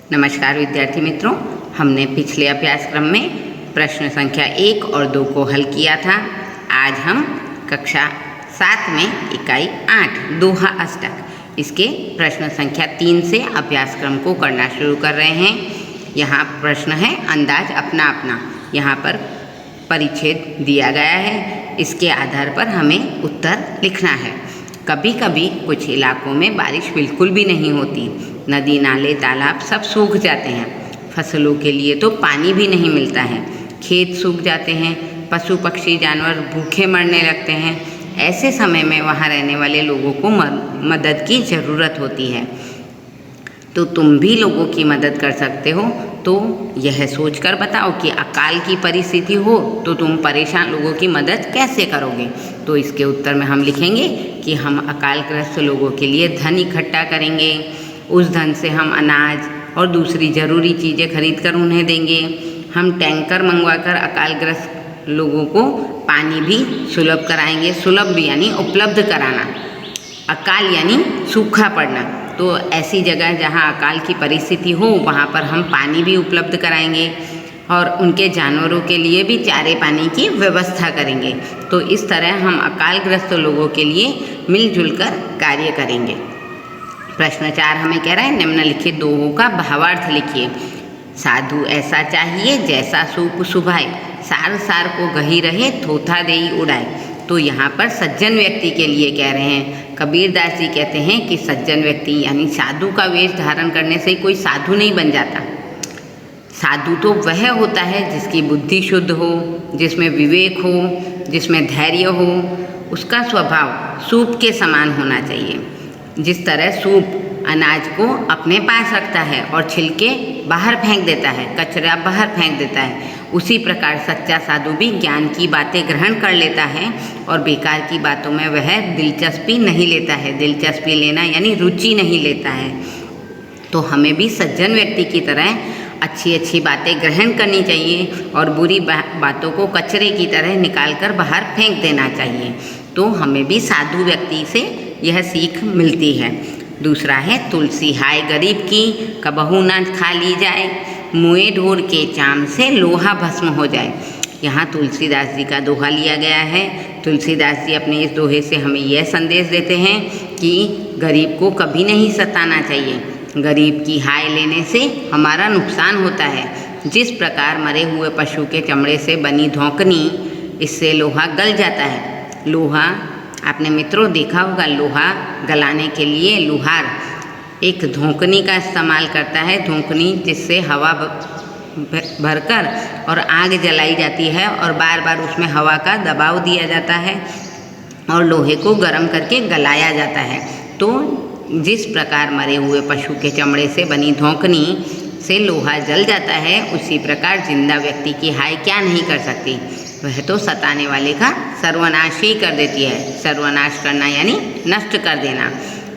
नमस्कार विद्यार्थी मित्रों, हमने पिछले अभ्यासक्रम में प्रश्न संख्या 1 और 2 को हल किया था। आज हम कक्षा 7 में इकाई 8 दोहा अष्टक इसके प्रश्न संख्या 3 से अभ्यासक्रम को करना शुरू कर रहे हैं। यहाँ प्रश्न है अंदाज अपना अपना। यहाँ पर परिच्छेद दिया गया है, इसके आधार पर हमें उत्तर लिखना है। कभी कभी कुछ इलाकों में बारिश बिल्कुल भी नहीं होती, नदी नाले तालाब सब सूख जाते हैं, फसलों के लिए तो पानी भी नहीं मिलता है, खेत सूख जाते हैं, पशु पक्षी जानवर भूखे मरने लगते हैं। ऐसे समय में वहाँ रहने वाले लोगों को मदद की ज़रूरत होती है। तो तुम भी लोगों की मदद कर सकते हो। तो यह सोचकर बताओ कि अकाल की परिस्थिति हो तो तुम परेशान लोगों की मदद कैसे करोगे। तो इसके उत्तर में हम लिखेंगे कि हम अकालग्रस्त लोगों के लिए धन इकट्ठा करेंगे, उस धन से हम अनाज और दूसरी ज़रूरी चीज़ें खरीद कर उन्हें देंगे। हम टैंकर मंगवाकर अकालग्रस्त लोगों को पानी भी सुलभ कराएंगे। सुलभ भी यानी उपलब्ध कराना, अकाल यानी सूखा पड़ना। तो ऐसी जगह जहाँ अकाल की परिस्थिति हो वहाँ पर हम पानी भी उपलब्ध कराएंगे और उनके जानवरों के लिए भी चारे पानी की व्यवस्था करेंगे। तो इस तरह हम अकालग्रस्त लोगों के लिए मिलजुल कर कार्य करेंगे। प्रश्न 4 हमें कह रहा है निम्नलिखित दोहों का भावार्थ लिखिए। साधु ऐसा चाहिए जैसा सूप सुभाए, सार सार को गही रहे थोथा देई उड़ाए। तो यहाँ पर सज्जन व्यक्ति के लिए कह रहे हैं। कबीरदास जी कहते हैं कि सज्जन व्यक्ति यानी साधु का वेश धारण करने से कोई साधु नहीं बन जाता। साधु तो वह होता है जिसकी बुद्धि शुद्ध हो, जिसमें विवेक हो, जिसमें धैर्य हो। उसका स्वभाव सूप के समान होना चाहिए। जिस तरह सूप अनाज को अपने पास रखता है और छिलके बाहर फेंक देता है, कचरा बाहर फेंक देता है, उसी प्रकार सच्चा साधु भी ज्ञान की बातें ग्रहण कर लेता है और बेकार की बातों में वह दिलचस्पी नहीं लेता है। दिलचस्पी लेना यानी रुचि नहीं लेता है। तो हमें भी सज्जन व्यक्ति की तरह अच्छी अच्छी बातें ग्रहण करनी चाहिए और बुरी बातों को कचरे की तरह निकाल कर बाहर फेंक देना चाहिए। तो हमें भी साधु व्यक्ति से यह सीख मिलती है। दूसरा है तुलसी हाय गरीब की, कबहू न खा ली जाए, मुए ढोर के चाम से लोहा भस्म हो जाए। यहाँ तुलसीदास जी का दोहा लिया गया है। तुलसीदास जी अपने इस दोहे से हमें यह संदेश देते हैं कि गरीब को कभी नहीं सताना चाहिए। गरीब की हाय लेने से हमारा नुकसान होता है। जिस प्रकार मरे हुए पशु के चमड़े से बनी धौंकनी, इससे लोहा गल जाता है। लोहा आपने मित्रों देखा होगा, लोहा गलाने के लिए लोहार एक धौंकनी का इस्तेमाल करता है। धौंकनी जिससे हवा भरकर और आग जलाई जाती है और बार बार उसमें हवा का दबाव दिया जाता है और लोहे को गर्म करके गलाया जाता है। तो जिस प्रकार मरे हुए पशु के चमड़े से बनी धौंकनी से लोहा जल जाता है, उसी प्रकार जिंदा व्यक्ति की हाय क्या नहीं कर सकती। वह तो सताने वाले का सर्वनाश ही कर देती है। सर्वनाश करना यानी नष्ट कर देना।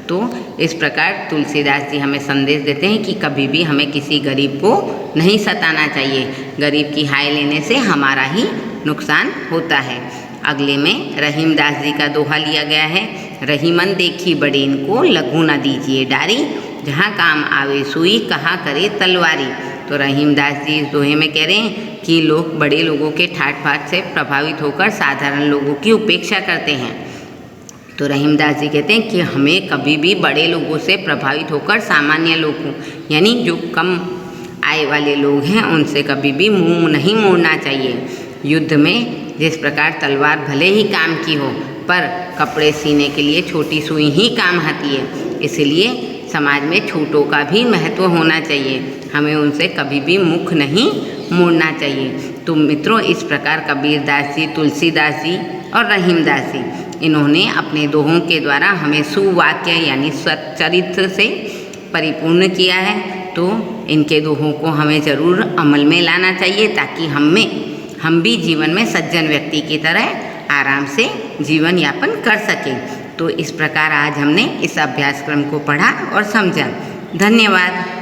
तो इस प्रकार तुलसीदास जी हमें संदेश देते हैं कि कभी भी हमें किसी गरीब को नहीं सताना चाहिए। गरीब की हाय लेने से हमारा ही नुकसान होता है। अगले में रहीमदास जी का दोहा लिया गया है। रहीमन देखी बड़ेन को लघु न दीजिए डारी, जहाँ काम आवे सुई कहाँ करे तलवारी। तो रहीमदास जी इस दोहे में कह रहे हैं कि लोग बड़े लोगों के ठाट बाट से प्रभावित होकर साधारण लोगों की उपेक्षा करते हैं। तो रहीमदास जी कहते हैं कि हमें कभी भी बड़े लोगों से प्रभावित होकर सामान्य लोगों यानी जो कम आय वाले लोग हैं उनसे कभी भी मुंह नहीं मोड़ना चाहिए। युद्ध में जिस प्रकार तलवार भले ही काम की हो, पर कपड़े सीने के लिए छोटी सुई ही काम आती है। इसलिए समाज में छोटों का भी महत्व होना चाहिए। हमें उनसे कभी भी मुख नहीं मोड़ना चाहिए। तो मित्रों, इस प्रकार कबीरदास जी, तुलसीदास जी और रहीमदास जी इन्होंने अपने दोहों के द्वारा हमें सुवाक्य यानी सच्चरित्र से परिपूर्ण किया है। तो इनके दोहों को हमें ज़रूर अमल में लाना चाहिए ताकि हम भी जीवन में सज्जन व्यक्ति की तरह आराम से जीवन यापन कर सकें। तो इस प्रकार आज हमने इस अभ्यासक्रम को पढ़ा और समझा। धन्यवाद।